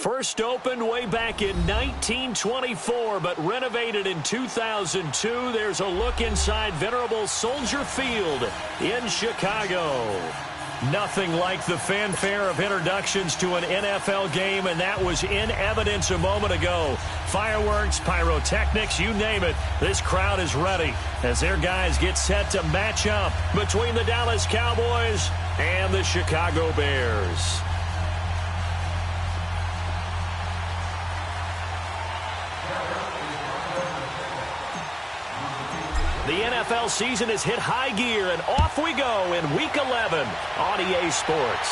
First opened way back in 1924, but renovated in 2002. There's a look inside venerable Soldier Field in Chicago. Nothing like the fanfare of introductions to an NFL game, and that was in evidence a moment ago. Fireworks, pyrotechnics, you name it. This crowd is ready as their guys get set to match up between the Dallas Cowboys and the Chicago Bears. The NFL season has hit high gear, and off we go in Week 11 on EA Sports.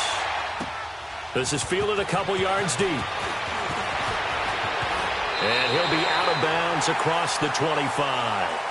This is fielded a couple yards deep. And he'll be out of bounds across the 25.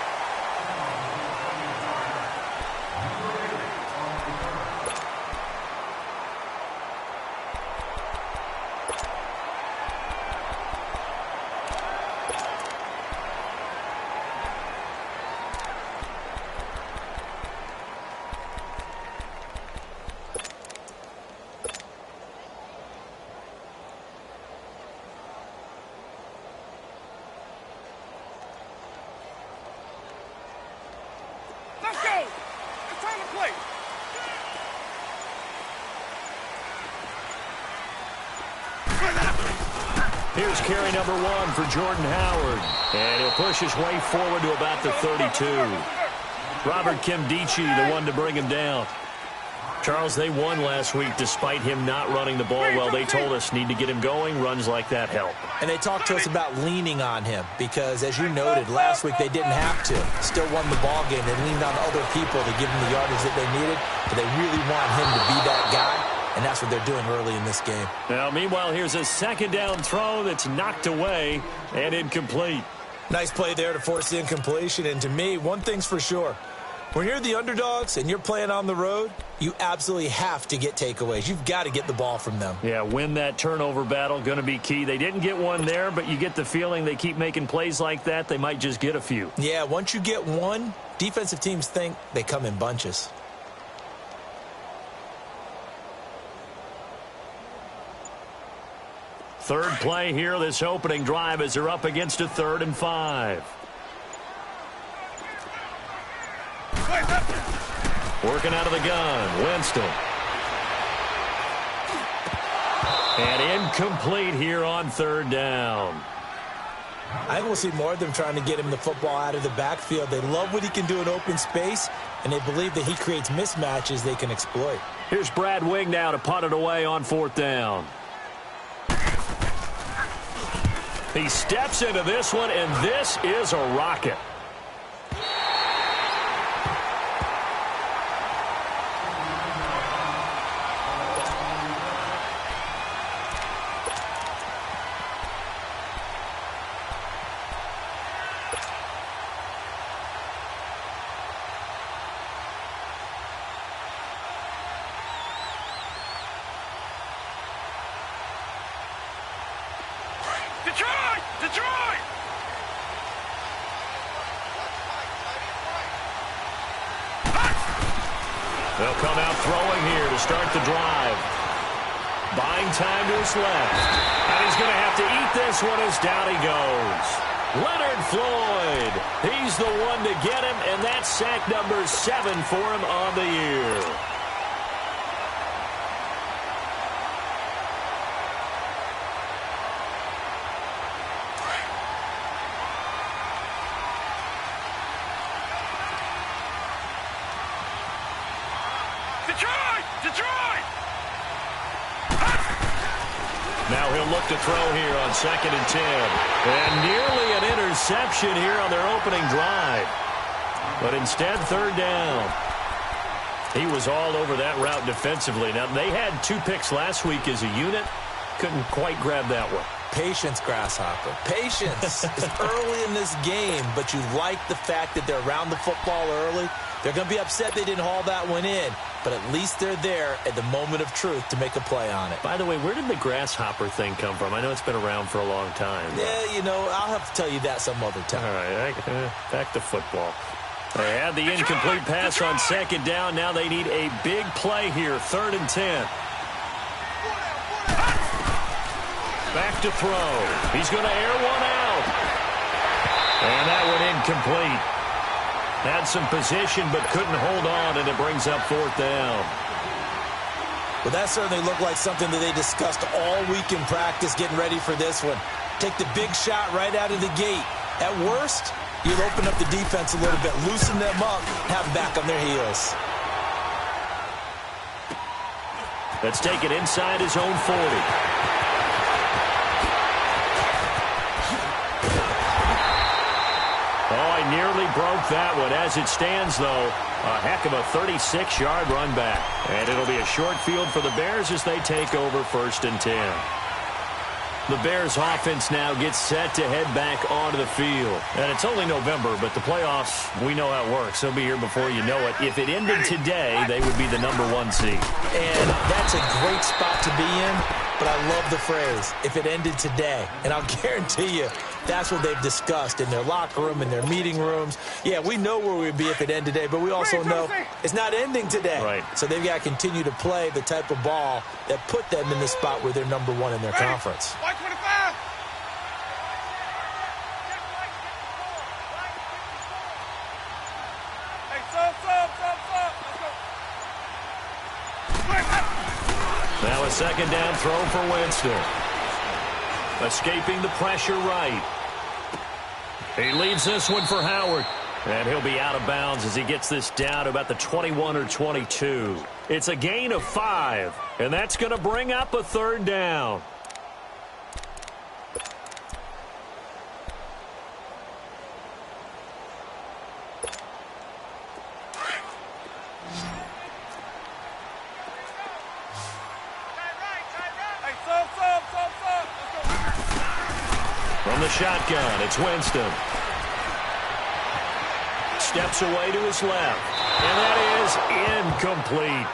Here's carry number 1 for Jordan Howard. And he'll push his way forward to about the 32. Robert Kimdichie, the one to bring him down. Charles, they won last week despite him not running the ball well. They told us need to get him going. Runs like that help. And they talked to us about leaning on him because, as you noted, last week they didn't have to. Still won the ball game. They leaned on other people to give him the yardage that they needed, but they really want him to be that guy. And that's what they're doing early in this game. Now, meanwhile, here's a second down throw that's knocked away and incomplete. Nice play there to force the incompletion. And to me, one thing's for sure. When you're the underdogs and you're playing on the road, you absolutely have to get takeaways. You've got to get the ball from them. Yeah, win that turnover battle, going to be key. They didn't get one there, but you get the feeling they keep making plays like that, they might just get a few. Yeah, once you get one, defensive teams think they come in bunches. Third play here, this opening drive, as they're up against a 3rd and 5. Working out of the gun, Winston. And incomplete here on 3rd down. I think we'll see more of them trying to get him the football out of the backfield. They love what he can do in open space, and they believe that he creates mismatches they can exploit. Here's Brad Wing now to punt it away on 4th down. He steps into this one, and this is a rocket. Detroit! They'll come out throwing here to start the drive. Buying time to his left. And he's going to have to eat this one as down he goes. Leonard Floyd. He's the one to get him, and that's sack number 7 for him on the year. Detroit! Now he'll look to throw here on 2nd and 10. And nearly an interception here on their opening drive. But instead, 3rd down. He was all over that route defensively. Now, they had 2 picks last week as a unit. Couldn't quite grab that one. Patience, Grasshopper. Patience is early in this game, but you like the fact that they're around the football early. They're going to be upset they didn't haul that one in, but at least they're there at the moment of truth to make a play on it. By the way, where did the grasshopper thing come from? I know it's been around for a long time. Yeah, you know, I'll have to tell you that some other time. All right, back to football. They had the incomplete pass on 2nd down. Now they need a big play here, 3rd and 10. Back to throw. He's going to air one out. And that one incomplete. Had some position but couldn't hold on, and it brings up fourth down. Well, that certainly looked like something that they discussed all week in practice getting ready for this one. Take the big shot right out of the gate. At worst, you'll open up the defense a little bit, loosen them up, have them back on their heels. Let's take it inside his own 40. Oh, he nearly broke that one. As it stands, though, a heck of a 36-yard run back. And it'll be a short field for the Bears as they take over 1st and 10. The Bears offense now gets set to head back onto the field. And it's only November, but the playoffs, we know how it works. They'll be here before you know it. If it ended today, they would be the #1 seed. And that's a great spot to be in, but I love the phrase, if it ended today. And I'll guarantee you, that's what they've discussed in their locker room, in their meeting rooms. Yeah, we know where we'd be if it ended today, but we also know it's not ending today. Right. So they've got to continue to play the type of ball that put them in the spot where they're #1 in their conference. 125. Hey, sub. Now a 2nd down throw for Winston. Escaping the pressure right. He leaves this one for Howard. And he'll be out of bounds as he gets this down to about the 21 or 22. It's a gain of 5. And that's going to bring up a 3rd down. From the shotgun, it's Winston. Steps away to his left. And that is incomplete.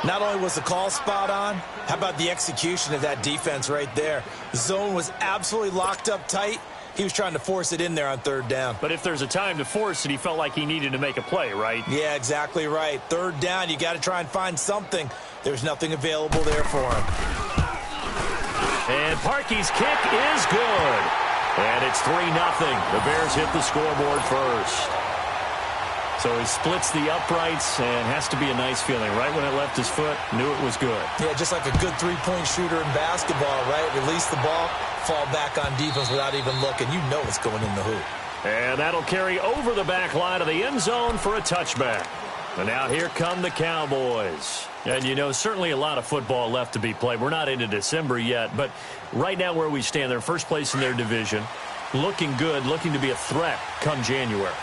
Not only was the call spot on, how about the execution of that defense right there? The zone was absolutely locked up tight. He was trying to force it in there on 3rd down. But if there's a time to force it, he felt like he needed to make a play, right? Yeah, exactly right. 3rd down, you got to try and find something. There's nothing available there for him. And Parkey's kick is good. And it's 3-0. The Bears hit the scoreboard first. So he splits the uprights, and has to be a nice feeling. Right when it left his foot, knew it was good. Yeah, just like a good three-point shooter in basketball, right? Release the ball, fall back on defense without even looking. You know it's going in the hoop. And that'll carry over the back line of the end zone for a touchback. And now here come the Cowboys. And, you know, certainly a lot of football left to be played. We're not into December yet, but right now where we stand, they're first place in their division. Looking good, looking to be a threat come January.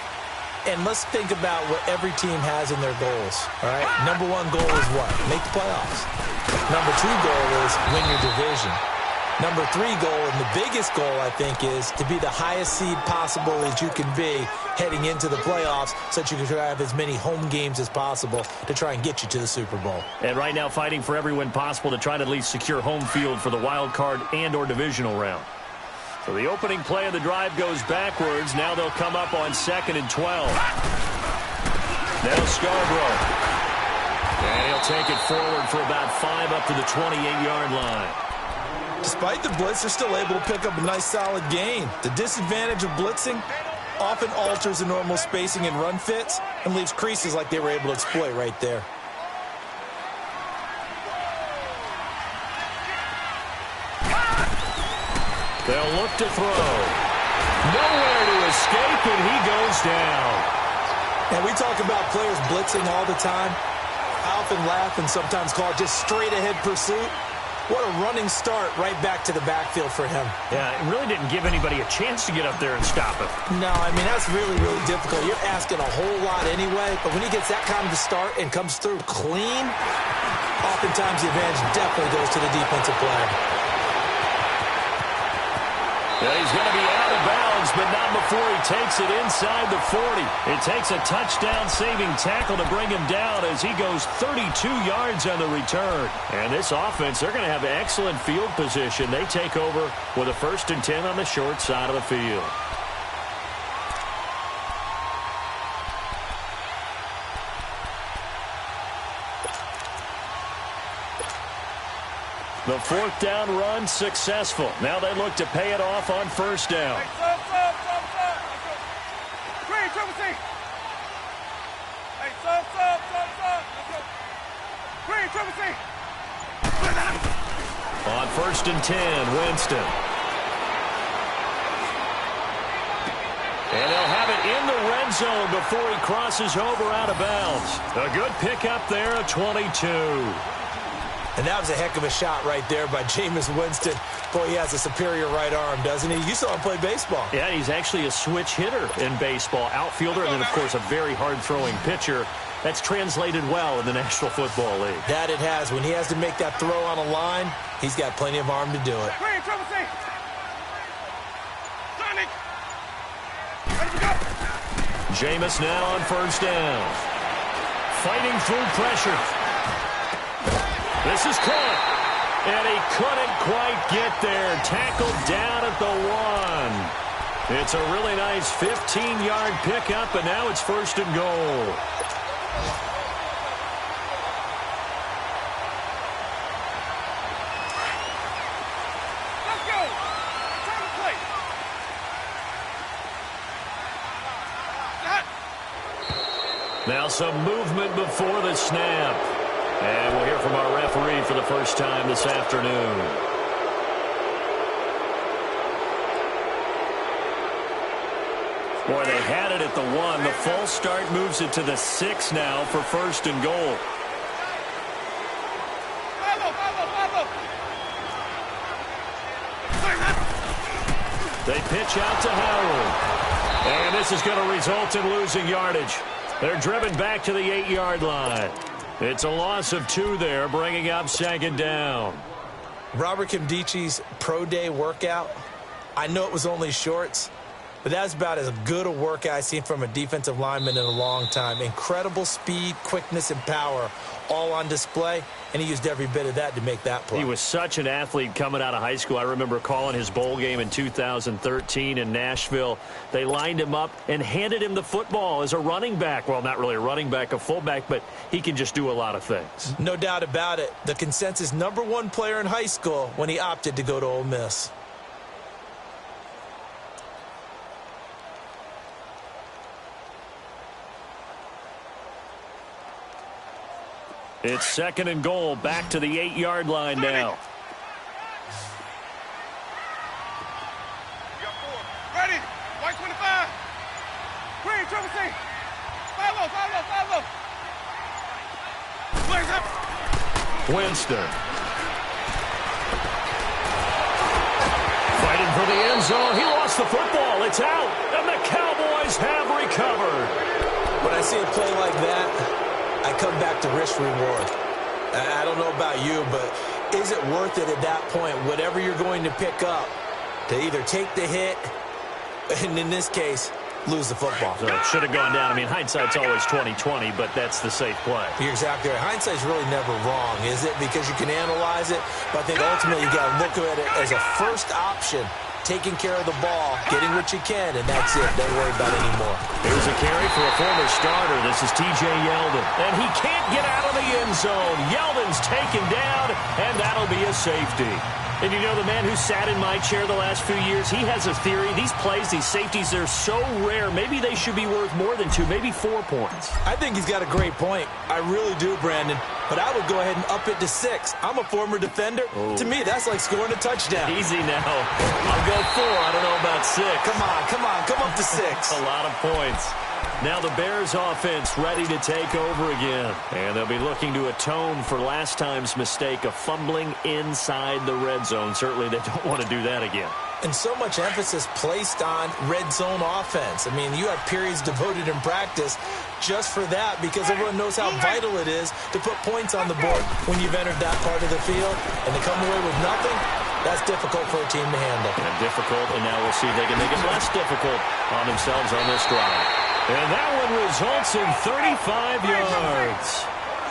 And let's think about what every team has in their goals, all right? #1 goal is what? Make the playoffs. #2 goal is win your division. #3 goal, and the biggest goal, I think, is to be the highest seed possible that you can be heading into the playoffs so that you can try to have as many home games as possible to try and get you to the Super Bowl. And right now fighting for every win possible to try to at least secure home field for the wild card and or divisional round. So the opening play of the drive goes backwards. Now they'll come up on 2nd and 12. Now Scarborough. And he'll take it forward for about 5 up to the 28-yard line. Despite the blitz, they're still able to pick up a nice solid gain. The disadvantage of blitzing often alters the normal spacing and run fits and leaves creases like they were able to exploit right there. They'll look to throw. Nowhere to escape, and he goes down. And we talk about players blitzing all the time. I often laugh and sometimes call it just straight-ahead pursuit. What a running start right back to the backfield for him. Yeah, it really didn't give anybody a chance to get up there and stop him. No, I mean, that's really, really difficult. You're asking a whole lot anyway, but when he gets that kind of a start and comes through clean, oftentimes the advantage definitely goes to the defensive player. Yeah, he's going to be out of bounds, but not before he takes it inside the 40. It takes a touchdown-saving tackle to bring him down as he goes 32 yards on the return. And this offense, they're going to have excellent field position. They take over with a 1st and 10 on the short side of the field. The fourth down run successful. Now they look to pay it off on first down. On first and 10, Winston. And they'll have it in the red zone before he crosses over out of bounds. A good pickup there at 22. And that was a heck of a shot right there by Jameis Winston. Boy, he has a superior right arm, doesn't he? You saw him play baseball. Yeah, he's actually a switch hitter in baseball. Outfielder and then, of course, a very hard-throwing pitcher. That's translated well in the National Football League. That it has. When he has to make that throw on a line, he's got plenty of arm to do it. Jameis now on first down. Fighting through pressure. This is caught. And he couldn't quite get there. Tackled down at the 1. It's a really nice 15-yard pickup, and now it's first and goal. Let's go. Time to play. Now some movement before the snap. And we'll hear from our referee for the first time this afternoon. Boy, they had it at the 1. The false start moves it to the 6 now for first and goal. They pitch out to Howard. And this is going to result in losing yardage. They're driven back to the 8-yard line. It's a loss of 2 there, bringing up second down. Robert Kimdichi's pro day workout, I know it was only shorts, but that's about as good a workout I've seen from a defensive lineman in a long time. Incredible speed, quickness, and power all on display, and he used every bit of that to make that play. He was such an athlete coming out of high school. I remember calling his bowl game in 2013 in Nashville. They lined him up and handed him the football as a running back. Well, not really a running back, a fullback, but he can just do a lot of things. No doubt about it. The consensus #1 player in high school when he opted to go to Ole Miss. It's second and goal, back to the 8-yard line now. Ready? White 25. Green, triple C. Follow. Blaze up. Winston. Fighting for the end zone. He lost the football. It's out. And the Cowboys have recovered. When I see a play like that, I come back to risk reward. I don't know about you, but is it worth it at that point, whatever you're going to pick up, to either take the hit, and in this case, lose the football? So it should have gone down. I mean, hindsight's always 20/20, but that's the safe play. You're exactly right. Hindsight's really never wrong, is it? Because you can analyze it, but I think ultimately you got to look at it as a first option. Taking care of the ball, getting what you can, and that's it. Don't worry about it anymore. Here's a carry for a former starter. This is T.J. Yeldon. And he can't get out of the end zone. Yeldon's taken down, and that'll be a safety. And you know, the man who sat in my chair the last few years, he has a theory. These plays, these safeties, they're so rare. Maybe they should be worth more than 2, maybe 4 points. I think he's got a great point. I really do, Brandon. But I would go ahead and up it to 6. I'm a former defender. Oh. To me, that's like scoring a touchdown. Easy now. I'll go 4. I don't know about 6. Come up to 6. A lot of points. Now the Bears offense ready to take over again. And they'll be looking to atone for last time's mistake of fumbling inside the red zone. Certainly they don't want to do that again. And so much emphasis placed on red zone offense. I mean, you have periods devoted in practice just for that because everyone knows how vital it is to put points on the board when you've entered that part of the field. And to come away with nothing, that's difficult for a team to handle. And difficult, and now we'll see if they can make it less difficult on themselves on this drive. And that one results in 35 yards.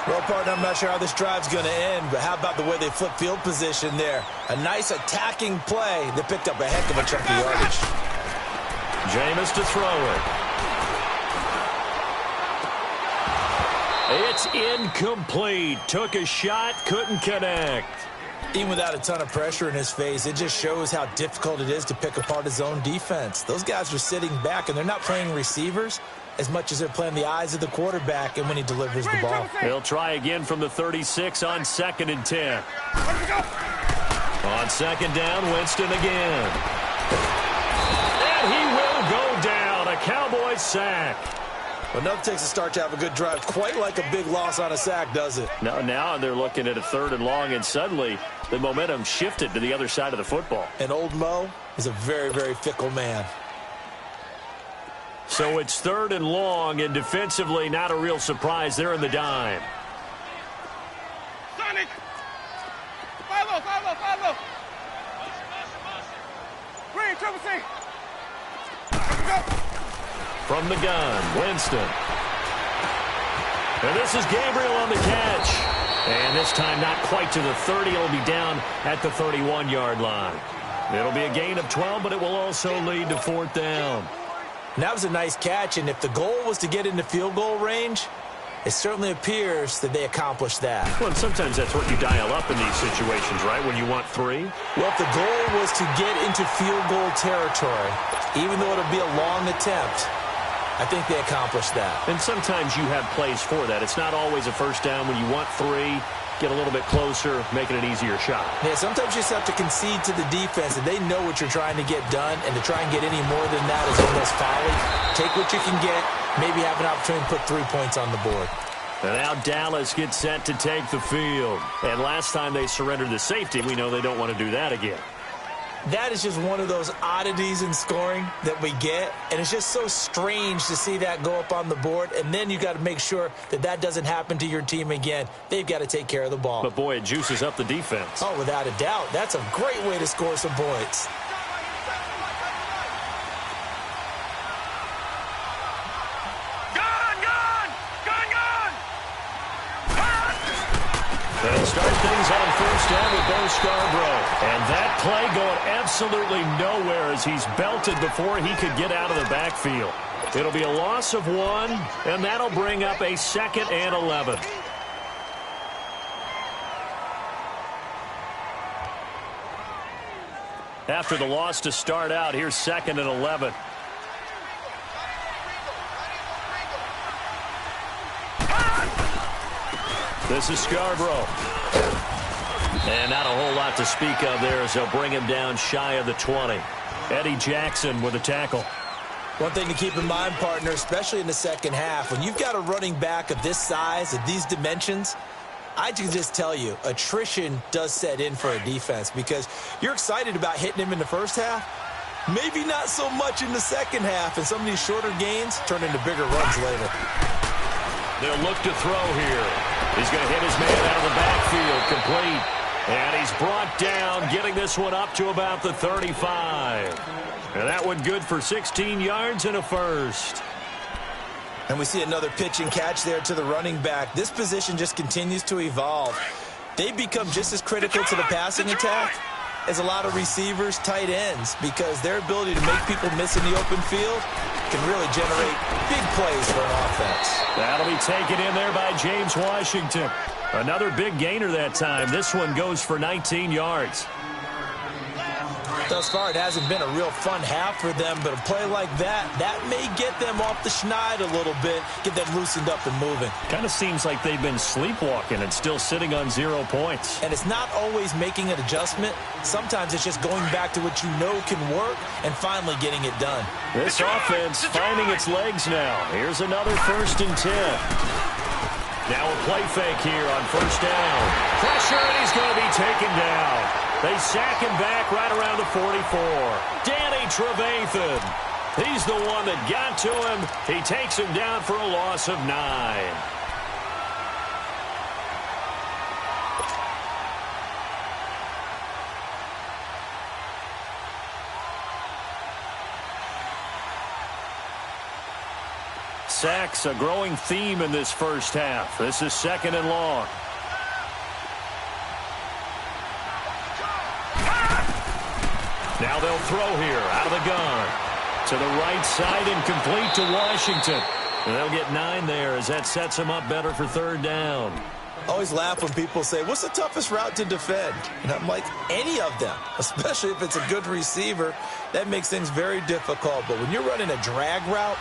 Well, partner, I'm not sure how this drive's going to end, but how about the way they flip field position there? A nice attacking play that picked up a heck of a chunk of yardage. Jameis to throw it. It's incomplete. Took a shot, couldn't connect. Even without a ton of pressure in his face, it just shows how difficult it is to pick apart his own defense. Those guys are sitting back, and they're not playing receivers as much as they're playing the eyes of the quarterback and when he delivers the ball. He'll try again from the 36 on 2nd and 10. On 2nd down, Winston again. And he will go down. A Cowboys sack. Well, nothing takes a start to have a good drive. Quite like a big loss on a sack, does it? Now they're looking at a 3rd and long, and suddenly the momentum shifted to the other side of the football. And old Mo is a very, very fickle man. So it's 3rd and long, and defensively not a real surprise. They're in the dime. Sonic! Follow! Green, triple C! From the gun, Winston. And this is Gabriel on the catch. And this time not quite to the 30. It'll be down at the 31-yard line. It'll be a gain of 12, but it will also lead to 4th down. And that was a nice catch, and if the goal was to get into field goal range, it certainly appears that they accomplished that. Well, and sometimes that's what you dial up in these situations, right, when you want 3? Well, if the goal was to get into field goal territory, even though it'll be a long attempt, I think they accomplished that. And sometimes you have plays for that. It's not always a first down when you want 3. Get a little bit closer, making an easier shot. Yeah, sometimes you just have to concede to the defense, and they know what you're trying to get done, and to try and get any more than that is almost folly. Take what you can get, maybe have an opportunity to put 3 points on the board. And now Dallas gets set to take the field. And last time they surrendered the safety, we know they don't want to do that again. That is just one of those oddities in scoring that we get, and it's just so strange to see that go up on the board, and then you got to make sure that that doesn't happen to your team again. They've got to take care of the ball. But, boy, it juices up the defense. Oh, without a doubt. That's a great way to score some points. And start things on 1st down with Bo Scarborough. And that play going absolutely nowhere as he's belted before he could get out of the backfield. It'll be a loss of 1, and that'll bring up a 2nd and 11. After the loss to start out, here's 2nd and 11. This is Scarborough. And not a whole lot to speak of there as they'll bring him down shy of the 20. Eddie Jackson with a tackle. One thing to keep in mind, partner, especially in the second half, when you've got a running back of this size, of these dimensions, I can just tell you, attrition does set in for a defense because you're excited about hitting him in the first half. Maybe not so much in the second half, and some of these shorter gains turn into bigger runs later. They'll look to throw here. He's going to hit his man out of the backfield, complete. And he's brought down, getting this one up to about the 35. And that one good for 16 yards and a first. And we see another pitch and catch there to the running back. This position just continues to evolve. They become just as critical to the passing attack as a lot of receivers, tight ends, because their ability to make people miss in the open field can really generate big plays for an offense. That'll be taken in there by James Washington. Another big gainer that time. This one goes for 19 yards. Thus far, it hasn't been a real fun half for them, but a play like that may get them off the schneid a little bit, get them loosened up and moving. Kind of seems like they've been sleepwalking and still sitting on 0 points. And it's not always making an adjustment. Sometimes it's just going back to what you know can work and finally getting it done. This offense finding its legs now. Here's another 1st and 10. Now a play fake here on 1st down. Pressure, and he's going to be taken down. They sack him back right around the 44. Danny Trevathan. He's the one that got to him. He takes him down for a loss of 9. Sacks, a growing theme in this first half. This is 2nd and long. Now they'll throw here out of the gun. To the right side and complete to Washington. And they'll get 9 there as that sets them up better for 3rd down. I always laugh when people say, what's the toughest route to defend? And I'm like, any of them, especially if it's a good receiver. That makes things very difficult. But when you're running a drag route,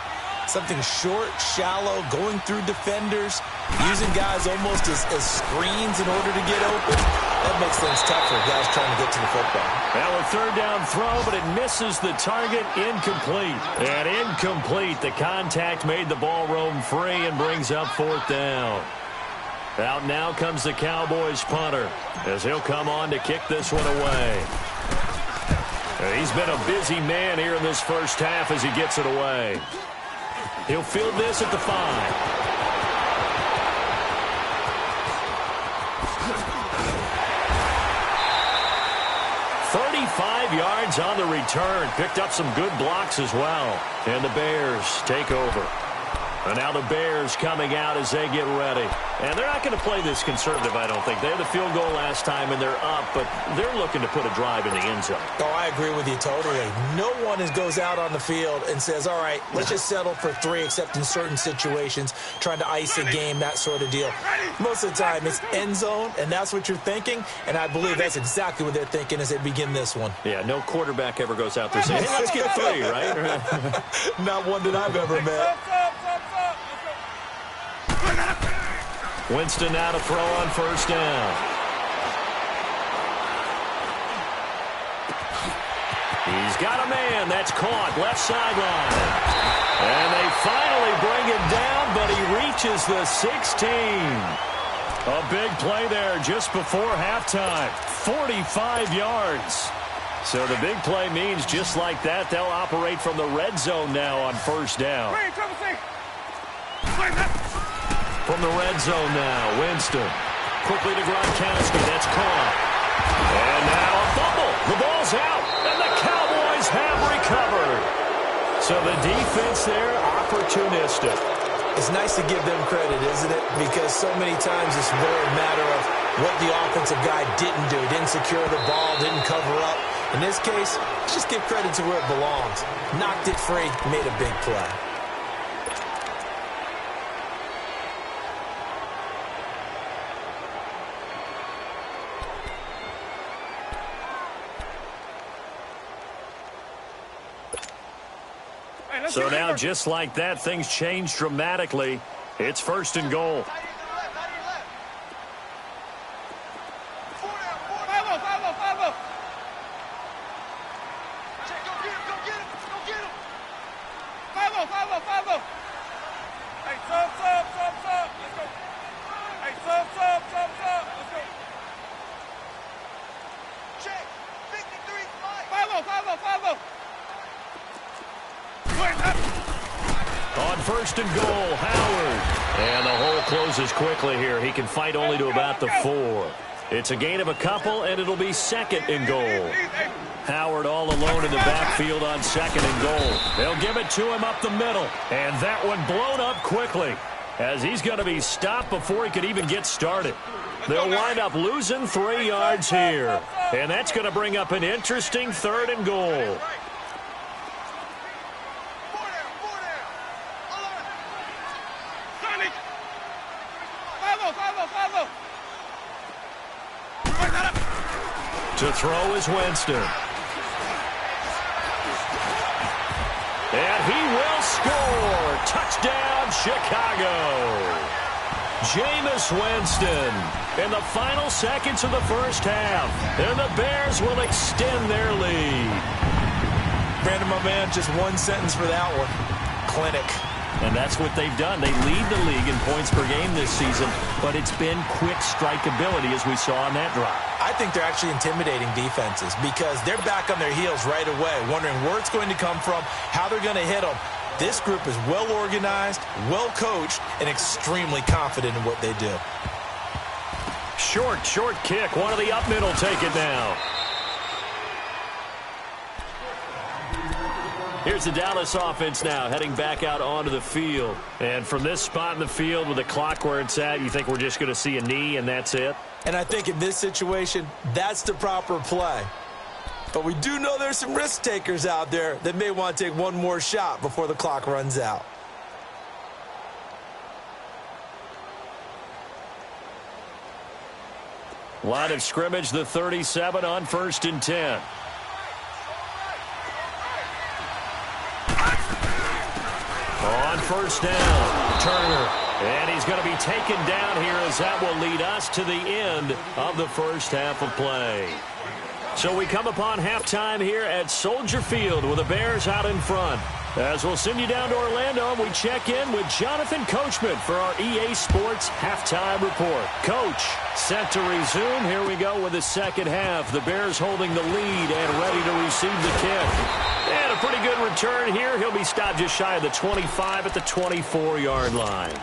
something short, shallow, going through defenders, using guys almost as screens in order to get open, that makes things tough for guys trying to get to the football. Now a third down throw, but it misses the target. Incomplete. And incomplete. The contact made the ball roam free and brings up fourth down. Out now comes the Cowboys punter as he'll come on to kick this one away. He's been a busy man here in this first half as he gets it away. He'll field this at the 5. 35 yards on the return. Picked up some good blocks as well. And the Bears take over. And now the Bears coming out as they get ready. And they're not going to play this conservative, I don't think. They had the field goal last time, and they're up, but they're looking to put a drive in the end zone. Oh, I agree with you totally. No one goes out on the field and says, all right, let's just settle for 3, except in certain situations, trying to ice a game, that sort of deal. Most of the time, it's end zone, and that's what you're thinking, and I believe that's exactly what they're thinking as they begin this one. Yeah, no quarterback ever goes out there saying, hey, let's get 3, right? Not one that I've ever met. Winston now to throw on first down. He's got a man. That's caught. Left sideline. And they finally bring him down, but he reaches the 16. A big play there just before halftime. 45 yards. So the big play means just like that, they'll operate from the red zone now on first down. From the red zone now, Winston. Quickly to Gronkowski. That's caught. And now a fumble. The ball's out, and the Cowboys have recovered. So the defense there, opportunistic. It's nice to give them credit, isn't it? Because so many times it's more a matter of what the offensive guy didn't do. Didn't secure the ball, didn't cover up. In this case, let's just give credit to where it belongs. Knocked it free, made a big play. So now, just like that, things change dramatically. It's first and goal. On first and goal, Howard. And the hole closes quickly here. He can fight only to about the 4. It's a gain of a couple, and it'll be second and goal. Howard all alone in the backfield on second and goal. They'll give it to him up the middle. And that one blown up quickly as he's going to be stopped before he could even get started. They'll wind up losing 3 yards here. And that's going to bring up an interesting third and goal. To throw is Winston. And he will score. Touchdown, Chicago. Jameis Winston in the final seconds of the first half. And the Bears will extend their lead. Brandon, my man, just one sentence for that one. Clinic. And that's what they've done. They lead the league in points per game this season, but it's been quick strikeability as we saw on that drive. I think they're actually intimidating defenses because they're back on their heels right away, wondering where it's going to come from, how they're going to hit them. This group is well organized, well coached, and extremely confident in what they do. Short kick. One of the up middle take it now. Here's the Dallas offense now heading back out onto the field. And from this spot in the field with the clock where it's at, you think we're just going to see a knee and that's it? And I think in this situation, that's the proper play. But we do know there's some risk takers out there that may want to take one more shot before the clock runs out. Line of scrimmage, the 37 on 1st and 10. On 1st down, Turner. And he's going to be taken down here as that will lead us to the end of the first half of play. So we come upon halftime here at Soldier Field with the Bears out in front. As we'll send you down to Orlando, we check in with Jonathan Coachman for our EA Sports Halftime Report. Coach, set to resume. Here we go with the second half. The Bears holding the lead and ready to receive the kick. And a pretty good return here. He'll be stopped just shy of the 25 at the 24-yard line.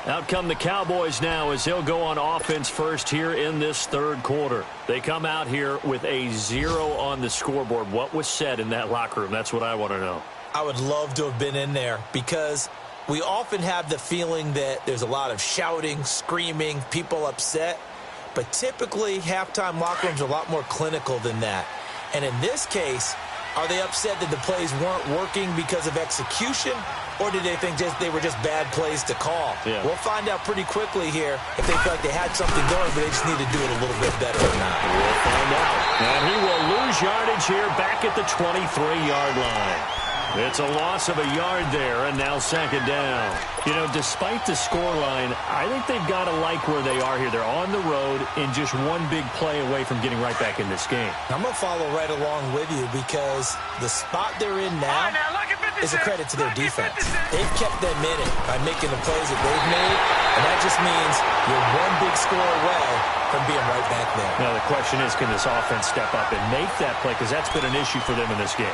Out come the Cowboys now as they'll go on offense first here in this third quarter. They come out here with a 0 on the scoreboard. What was said in that locker room? That's what I want to know. I would love to have been in there because we often have the feeling that there's a lot of shouting, screaming, people upset. But typically, halftime locker rooms are a lot more clinical than that. And in this case, are they upset that the plays weren't working because of execution? Or did they think they were just bad plays to call? Yeah. We'll find out pretty quickly here if they feel like they had something going, but they just need to do it a little bit better or not. We'll find out. And he will lose yardage here back at the 23-yard line. It's a loss of a yard there, and now second down. You know, despite the scoreline, I think they've got to like where they are here. They're on the road and just one big play away from getting right back in this game. I'm going to follow right along with you because the spot they're in now is a credit to their defense. They've kept them in it by making the plays that they've made, and that just means you're one big score away from being right back there. Now, the question is, can this offense step up and make that play? Because that's been an issue for them in this game.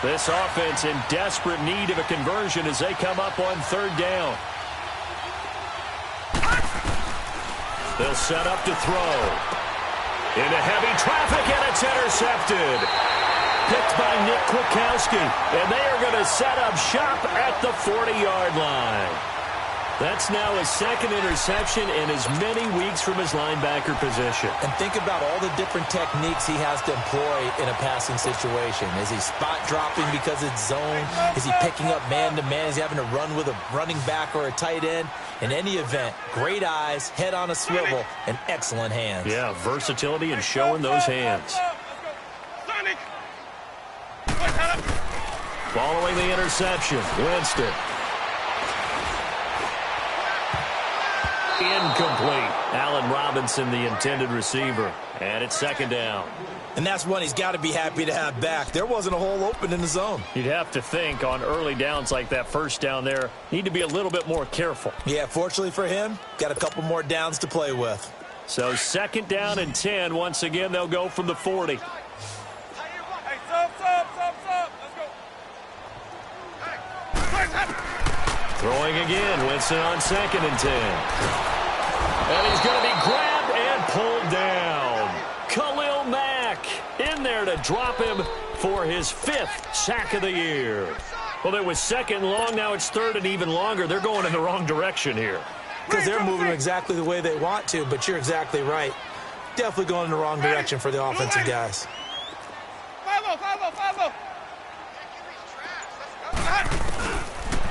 This offense in desperate need of a conversion as they come up on third down. They'll set up to throw. Into heavy traffic, and it's intercepted. Picked by Nick Kwiatkowski. And they are going to set up shop at the 40-yard line. That's now his second interception in as many weeks from his linebacker position. And think about all the different techniques he has to employ in a passing situation. Is he spot dropping because it's zone? Is he picking up man-to-man? Is he having to run with a running back or a tight end? In any event, great eyes, head on a swivel, and excellent hands. Yeah, versatility and showing those hands. Following the interception, Winston. Incomplete. Allen Robinson, the intended receiver. And it's second down. And that's one he's got to be happy to have back. There wasn't a hole open in the zone. You'd have to think on early downs like that first down there, need to be a little bit more careful. Yeah, fortunately for him, got a couple more downs to play with. So second down and 10. Once again, they'll go from the 40. Hey, sub. Let's go. Throwing again. Winston on second and 10. And he's going to be grabbed and pulled down. Khalil Mack in there to drop him for his 5th sack of the year. Well, it was second and long. Now it's third and even longer. They're going in the wrong direction here. Because they're moving exactly the way they want to, but you're exactly right. Definitely going in the wrong direction for the offensive guys. Follow.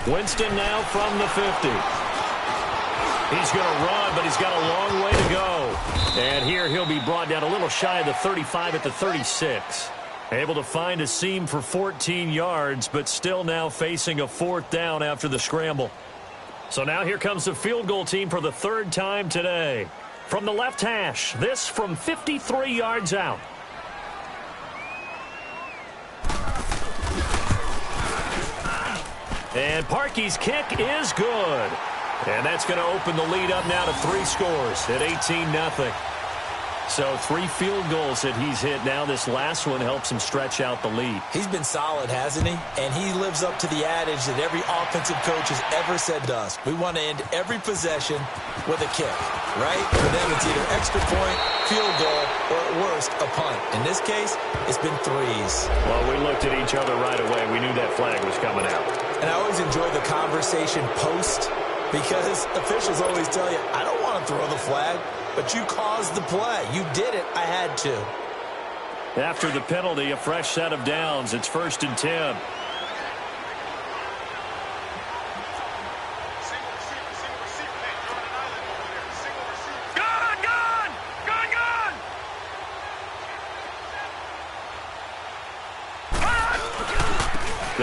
Winston now from the 50. He's going to run, but he's got a long way to go. And here he'll be brought down a little shy of the 35 at the 36. Able to find a seam for 14 yards, but still now facing a 4th down after the scramble. So now here comes the field goal team for the 3rd time today. From the left hash, this from 53 yards out. And Parkey's kick is good. And that's going to open the lead up now to 3 scores at 18-0. So 3 field goals that he's hit now. This last one helps him stretch out the lead. He's been solid, hasn't he? And he lives up to the adage that every offensive coach has ever said to us. We want to end every possession with a kick, right? For them, it's either extra point, field goal, or at worst, a punt. In this case, it's been 3s. Well, we looked at each other right away. We knew that flag was coming out. And I always enjoy the conversation post because officials always tell you, I don't want to throw the flag, but you caused the play. You did it. I had to. After the penalty, a fresh set of downs. It's 1st and 10.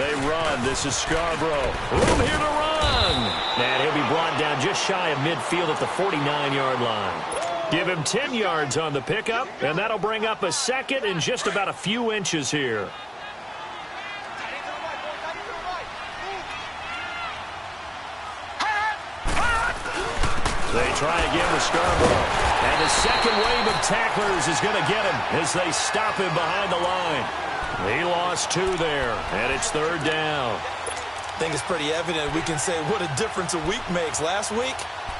They run. This is Scarborough. Room here to run. And he'll be brought down just shy of midfield at the 49-yard line. Give him 10 yards on the pickup, and that'll bring up a second in just about a few inches here. They try again with Scarborough. And the second wave of tacklers is going to get him as they stop him behind the line. He lost 2 there, and it's third down. I think it's pretty evident we can say what a difference a week makes. Last week,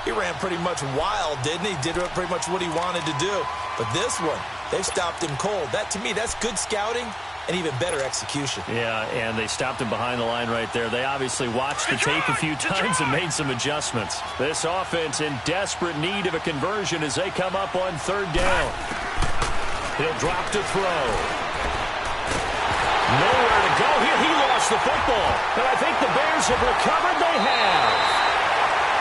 he ran pretty much wild, didn't he? Did pretty much what he wanted to do. But this one, they've stopped him cold. That, to me, that's good scouting and even better execution. Yeah, and they stopped him behind the line right there. They obviously watched the tape a few times and made some adjustments. This offense in desperate need of a conversion as they come up on third down. He'll drop to throw. Nowhere to go here. He lost the football. And I think the Bears have recovered. They have.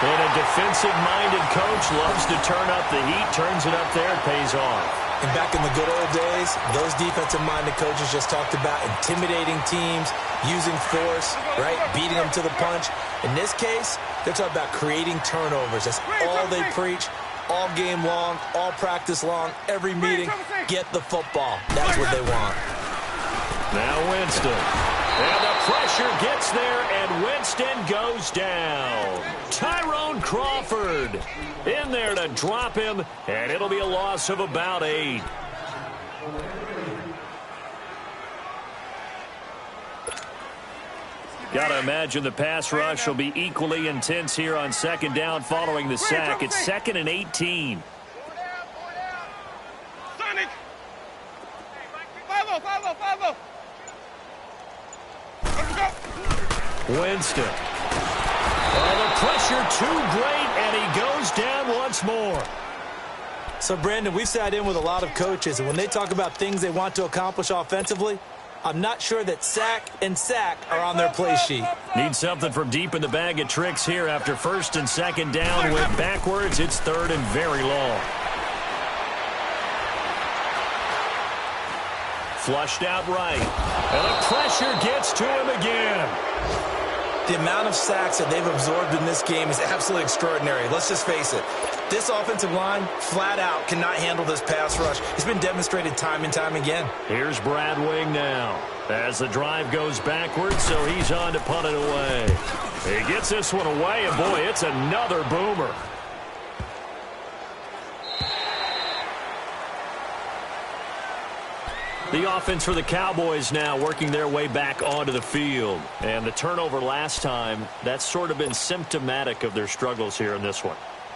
And a defensive-minded coach loves to turn up the heat, turns it up there, it pays off. And back in the good old days, those defensive-minded coaches just talked about intimidating teams, using force, right, beating them to the punch. In this case, they're talking about creating turnovers. That's all they preach, all game long, all practice long, every meeting. Get the football. That's what they want. Now Winston. And the pressure gets there, and Winston goes down. Tyrone Crawford in there to drop him, and it'll be a loss of about 8. Gotta imagine the pass rush will be equally intense here on second down following the sack. It's 2nd and 18. Sonic! Follow! Winston. Oh, the pressure too great, and he goes down once more. So, Brandon, we've sat in with a lot of coaches, and when they talk about things they want to accomplish offensively, I'm not sure that sack and sack are on their play sheet. Need something from deep in the bag of tricks here after first and second down. Went backwards. It's third and very long. Flushed out right. And the pressure gets to him again. The amount of sacks that they've absorbed in this game is absolutely extraordinary. Let's just face it. This offensive line, flat out, cannot handle this pass rush. It's been demonstrated time and time again. Here's Brad Wing now. As the drive goes backwards, so he's on to punt it away. He gets this one away, and boy, it's another boomer. The offense for the Cowboys now working their way back onto the field. And the turnover last time, that's sort of been symptomatic of their struggles here in this one.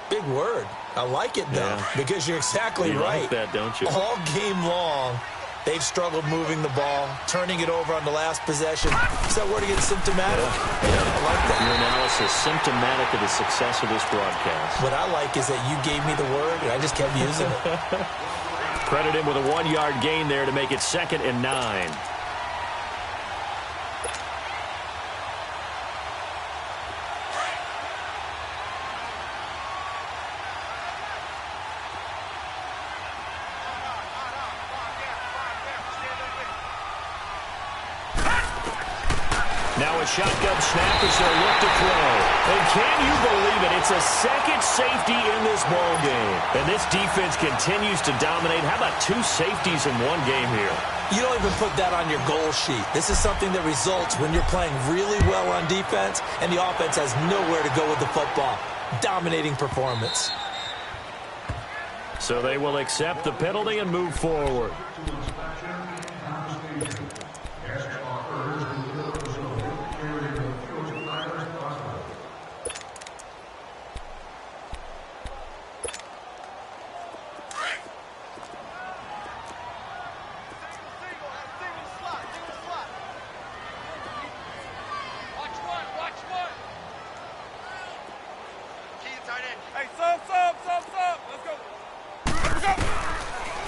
Big word. I like it, though, because you're exactly you right. Like that, don't you? All game long, they've struggled moving the ball, turning it over on the last possession. Is that word again, symptomatic? Yeah, I like that. Your analysis, symptomatic of the success of this broadcast. What I like is that you gave me the word, and I just kept using it. Credit him with a 1-yard gain there to make it 2nd and 9. Now a shotgun snap as they look to throw. And can you believe it? It's a second safety in this ball game. And this defense continues to dominate. How about 2 safeties in one game here? You don't even put that on your goal sheet. This is something that results when you're playing really well on defense and the offense has nowhere to go with the football. Dominating performance. So they will accept the penalty and move forward.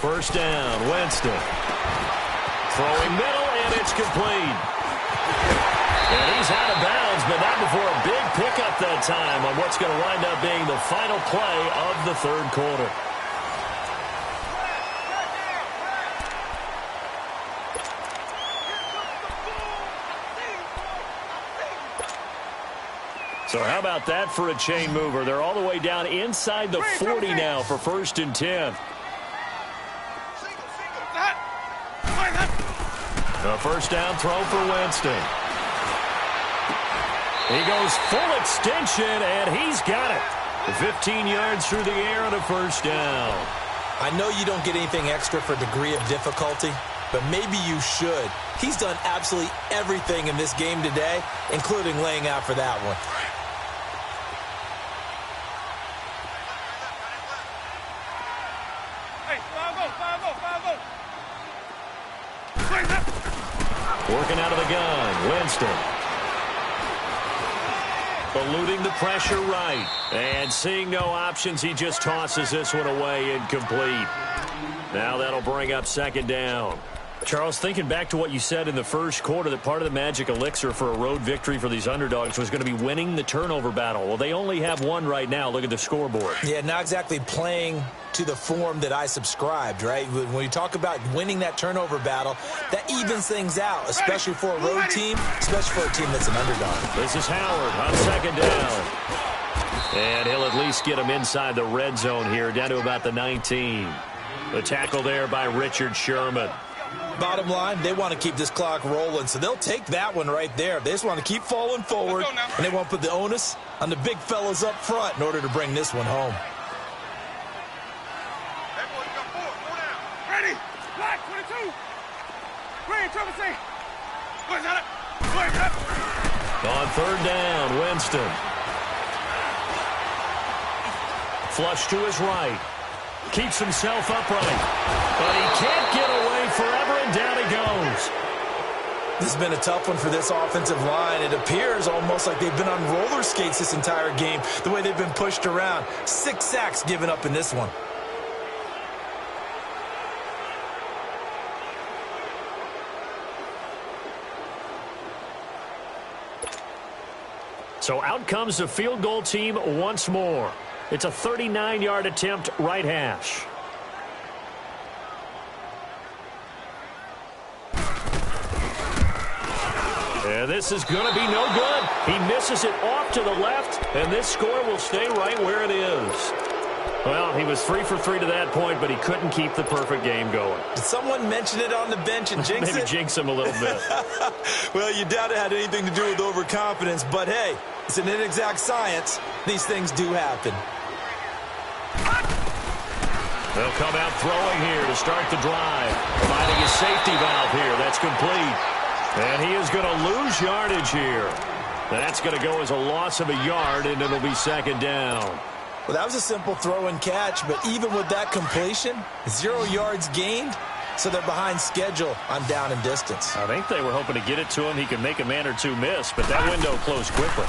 First down, Winston. Throwing middle, and it's complete. And he's out of bounds, but not before a big pickup that time on what's going to wind up being the final play of the third quarter. So how about that for a chain mover? They're all the way down inside the 40 now for 1st and 10. A first down throw for Winston. He goes full extension, and he's got it. 15 yards through the air on a first down. I know you don't get anything extra for degree of difficulty, but maybe you should. He's done absolutely everything in this game today, including laying out for that one. Working out of the gun, Winston. Eluding the pressure right. And seeing no options, he just tosses this one away, incomplete. Now that'll bring up 2nd down. Charles, thinking back to what you said in the first quarter, that part of the magic elixir for a road victory for these underdogs was going to be winning the turnover battle. Well, they only have one right now. Look at the scoreboard. Yeah, not exactly playing to the form that I subscribed, right? When you talk about winning that turnover battle, that evens things out, especially for a road team, especially for a team that's an underdog. This is Howard on 2nd down. And he'll at least get him inside the red zone here, down to about the 19. The tackle there by Richard Sherman. Bottom line, they want to keep this clock rolling, so they'll take that one right there. They just want to keep falling forward, and they want to put the onus on the big fellas up front in order to bring this one home. Ready? Black 22. Green, trouble say. On 3rd down, Winston. Flush to his right. Keeps himself upright. But he can't get away forever, and down he goes. This has been a tough one for this offensive line. It appears almost like they've been on roller skates this entire game, the way they've been pushed around. 6 sacks given up in this one. So out comes the field goal team once more. It's a 39-yard attempt, right hash. And this is going to be no good. He misses it off to the left, and this score will stay right where it is. Well, he was 3 for 3 to that point, but he couldn't keep the perfect game going. Did someone mention it on the bench and jinx Maybe it? jinx him a little bit. Well, you doubt it had anything to do with overconfidence, but hey, it's an inexact science. These things do happen. They'll come out throwing here to start the drive. Finding his safety valve here. That's complete. And he is going to lose yardage here. That's going to go as a loss of a yard, and it'll be 2nd down. Well, that was a simple throw and catch, but even with that completion, 0 yards gained, so they're behind schedule on down and distance. I think they were hoping to get it to him. He could make a man or two miss, but that window closed quickly.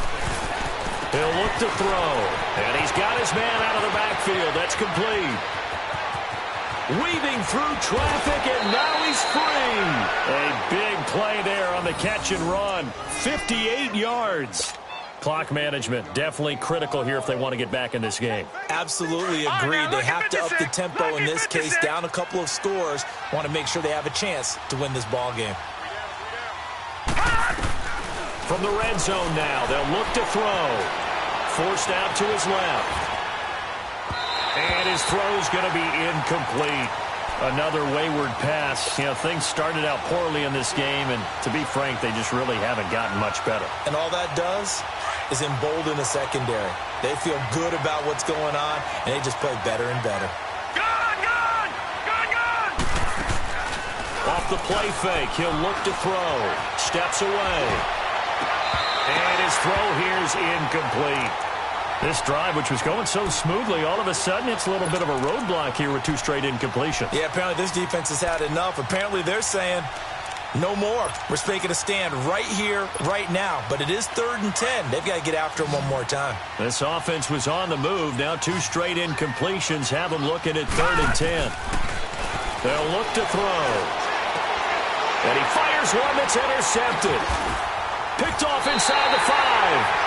He'll look to throw, and he's got his man out of the backfield. That's complete. Weaving through traffic, and now he's free. A big play there on the catch and run. 58 yards. Clock management definitely critical here if they want to get back in this game. Absolutely agreed. They have to up the tempo in this case, down a couple of scores. Want to make sure they have a chance to win this ball game. From the red zone now, they'll look to throw. Forced out to his left. And his throw's going to be incomplete. Another wayward pass. You know, things started out poorly in this game, and to be frank, they just really haven't gotten much better. And all that does is embolden the secondary. They feel good about what's going on, and they just play better and better. Gun! Off the play fake, he'll look to throw. Steps away. And his throw here is incomplete. This drive, which was going so smoothly, all of a sudden it's a little bit of a roadblock here with 2 straight incompletions. Yeah, apparently this defense has had enough. Apparently they're saying, no more. We're making a stand right here, right now. But it is 3rd and 10. They've got to get after him one more time. This offense was on the move. Now 2 straight incompletions have them looking at 3rd and 10. They'll look to throw. And he fires one that's intercepted. Picked off inside the 5.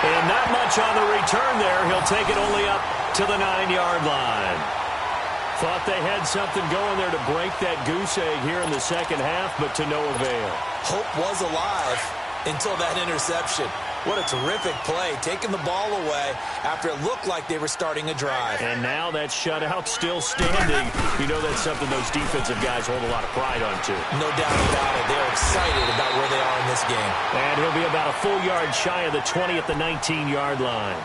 And not much on the return there. He'll take it only up to the 9-yard line. Thought they had something going there to break that goose egg here in the second half, but to no avail. Hope was alive until that interception. What a terrific play, taking the ball away after it looked like they were starting a drive. And now that shutout still standing. You know that's something those defensive guys hold a lot of pride on, too. No doubt about it. They're excited about where they are in this game. And he'll be about a full yard shy of the 20 at the 19-yard line.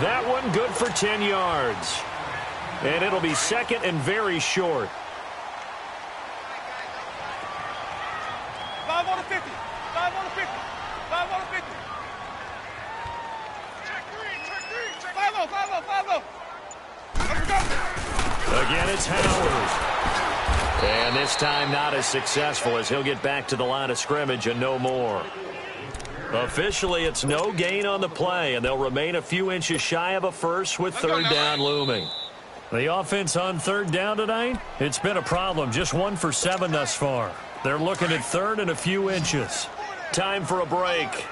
That one good for 10 yards. And it'll be second and very short. 5 on the 50. 5 on the 50. 5 on the 50. Check 3. 5-0. 5-0. Let's go. Again, it's Howard. And this time not as successful as he'll get back to the line of scrimmage and no more. Officially, it's no gain on the play, and they'll remain a few inches shy of a first with third down looming. The offense on third down tonight, it's been a problem. Just 1 for 7 thus far. They're looking at third and a few inches. Time for a break.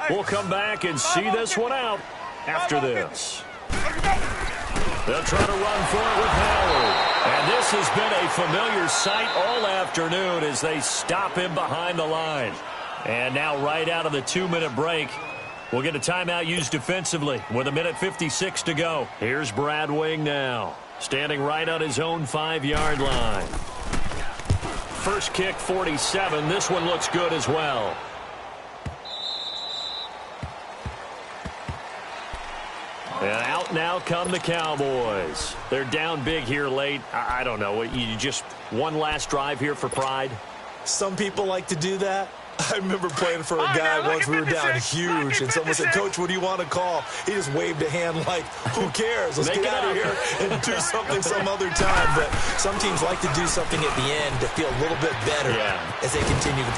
We'll come back and see this one out after this. They'll try to run for it with Howard. And this has been a familiar sight all afternoon as they stop him behind the line. And now right out of the 2-minute break, we'll get a timeout used defensively with 1:56 to go. Here's Brad Wing now, standing right on his own 5-yard line. First kick, 47. This one looks good as well. And out now come the Cowboys. They're down big here late. I don't know. You just one last drive here for pride? Some people like to do that. I remember playing for a guy once. We were down huge, and someone said, "Coach, what do you want to call?" He just waved a hand like, "Who cares? Let's get out of here and do something some other time." But some teams like to do something at the end to feel a little bit better as they continue to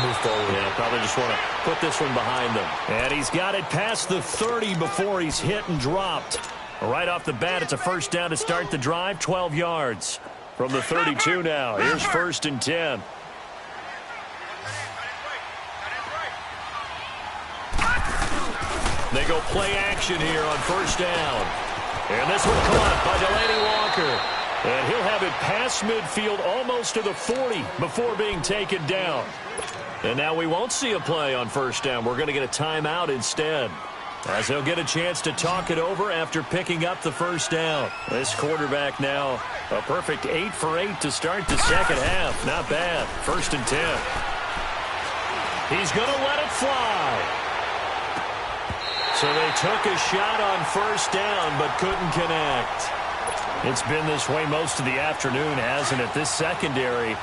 move forward. Yeah, probably just want to put this one behind them. And he's got it past the 30 before he's hit and dropped. Right off the bat, it's a first down to start the drive, 12 yards from the 32 now. Here's 1st and 10. They go play action here on first down. And this one caught by Delaney Walker. And he'll have it past midfield almost to the 40 before being taken down. And now we won't see a play on first down. We're going to get a timeout instead, as he'll get a chance to talk it over after picking up the first down. This quarterback now a perfect 8 for 8 to start the second half. Not bad. 1st and 10. He's going to let it fly. So they took a shot on first down but couldn't connect. It's been this way most of the afternoon, hasn't it? This secondary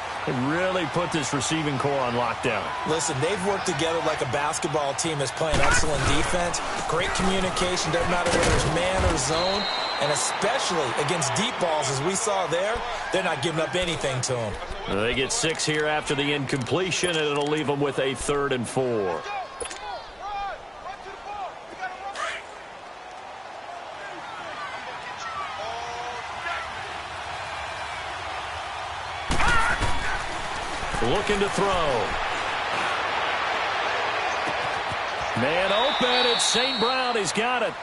really put this receiving core on lockdown. Listen, they've worked together like a basketball team that's playing excellent defense. Great communication, doesn't matter whether it's man or zone. And especially against deep balls, as we saw there, they're not giving up anything to them. They get 6 here after the incompletion, and it'll leave them with a 3rd and 4. Looking to throw. Man open. It's St. Brown. He's got it.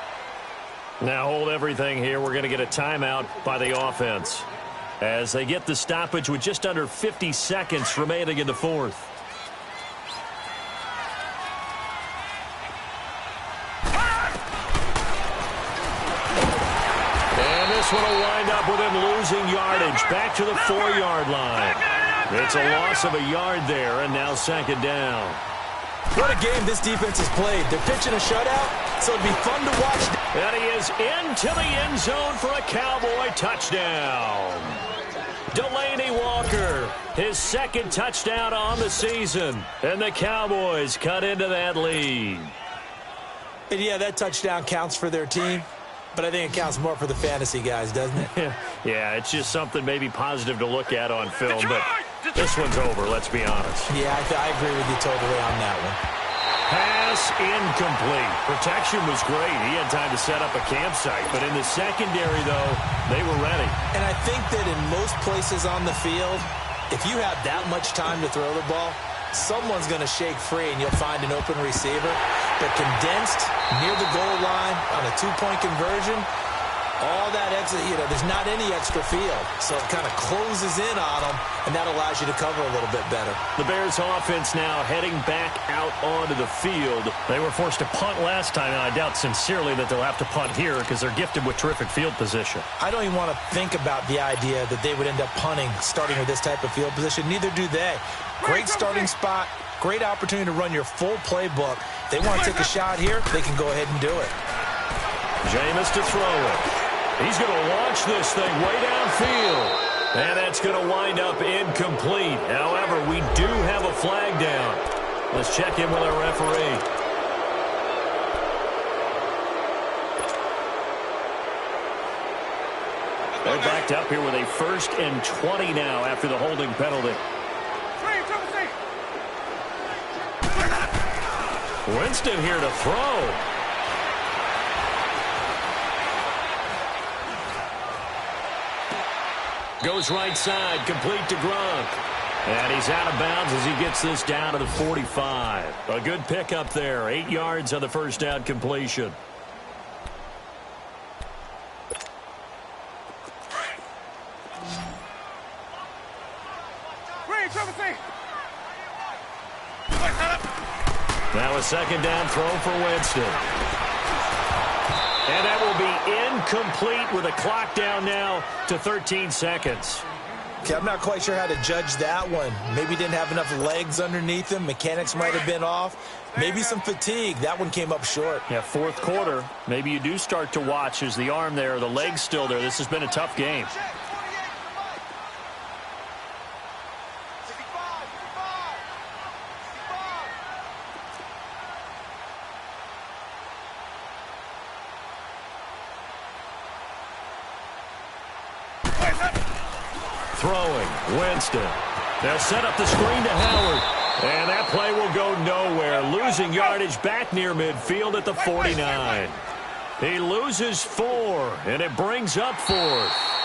Now hold everything here. We're going to get a timeout by the offense as they get the stoppage with just under 50 seconds remaining in the 4th. And this one will wind up with him losing yardage back to the 4-yard line. It's a loss of a yard there, and now 2nd down. What a game this defense has played. They're pitching a shutout, so it'd be fun to watch. And he is into the end zone for a Cowboy touchdown. Delaney Walker, his 2nd touchdown on the season, and the Cowboys cut into that lead. And yeah, that touchdown counts for their team, but I think it counts more for the fantasy guys, doesn't it? Yeah, it's just something maybe positive to look at on film, but this one's over, let's be honest. Yeah, I agree with you totally on that one. Pass incomplete. Protection was great. He had time to set up a campsite, but in the secondary, though, they were ready. And I think that in most places on the field, if you have that much time to throw the ball, someone's going to shake free and you'll find an open receiver. But condensed near the goal line on a 2-point conversion, All that extra, there's not any extra field. So it kind of closes in on them, and that allows you to cover a little bit better. The Bears offense now heading back out onto the field. They were forced to punt last time, and I doubt sincerely that they'll have to punt here because they're gifted with terrific field position. I don't even want to think about the idea that they would end up punting starting with this type of field position. Neither do they. Great starting spot, great opportunity to run your full playbook. They want to take a shot here, they can go ahead and do it. Jameis to throw it. He's going to launch this thing way downfield. And that's going to wind up incomplete. However, we do have a flag down. Let's check in with our referee. They're backed up here with a 1st and 20 now after the holding penalty. Winston here to throw. Goes right side, complete to Gronk. And he's out of bounds as he gets this down to the 45. A good pickup there. 8 yards on the first down completion. Now a 2nd down throw for Winston. And that will be incomplete with a clock down now to 13 seconds. Okay, I'm not quite sure how to judge that one. Maybe didn't have enough legs underneath him. Mechanics might have been off. Maybe some fatigue. That one came up short. Yeah, 4th quarter. Maybe you do start to watch as the arm there, the leg's still there. This has been a tough game. Throwing, Winston. They'll set up the screen to Howard. And that play will go nowhere. Losing yardage back near midfield at the 49. He loses 4, and it brings up 4th.